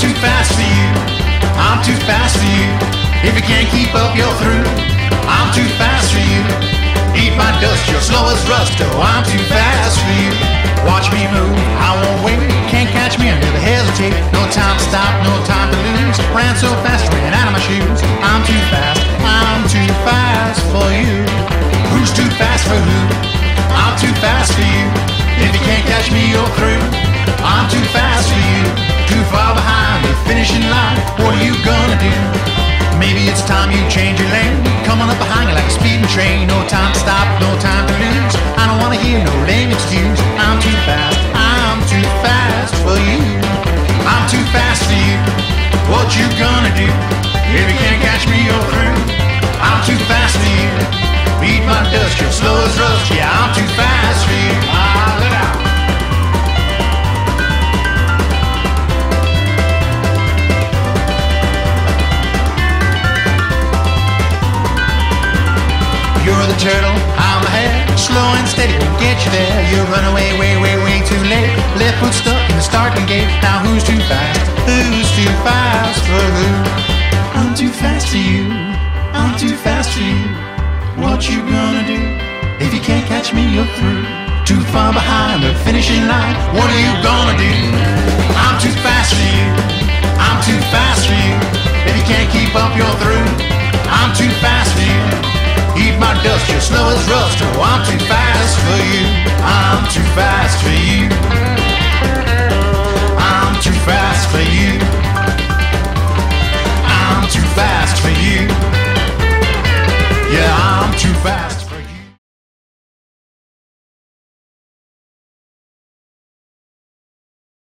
too fast for you. I'm too fast for you. If you can't keep up, you're through. I'm too fast for you. Eat my dust, you're slow as rust. Oh, I'm too fast for you. Watch me move, I won't wait. Can't catch me, I never hesitate. No time to stop, no time to lose. Ran so fast, ran out of my shoes. I'm too fast for you. Who's too fast for who? I'm too fast for you. If you can't catch me, you're through. I'm too fast for you. Too far behind the finishing line. What are you gonna do? Maybe it's time you change your lane. Coming up behind you like a speeding train. No time to stop, no time to lose. I don't wanna hear no lame excuse. I'm too fast for you. I'm too fast for you. What you gonna do? If you can't catch me, you're through. I'm too fast for you. Beat my dust, you're slow as rust. Yeah, I'm too fast for you. Ah, look out. You're the turtle, I'm the hare. Slow and steady will get you there. You run away way too late. Left foot stuck in the starting gate. Now who's too fast? Who's too fast for who? I'm too fast for you. I'm too fast for you. What you gonna do? If you can't catch me, you're through. Too far behind the finishing line. What are you gonna do? I'm too fast for you. I'm too fast for you. If you can't keep up, you're through. I'm too fast for you. Eat my dust, you're slow as rust. Oh, I'm too fast for you. I'm too fast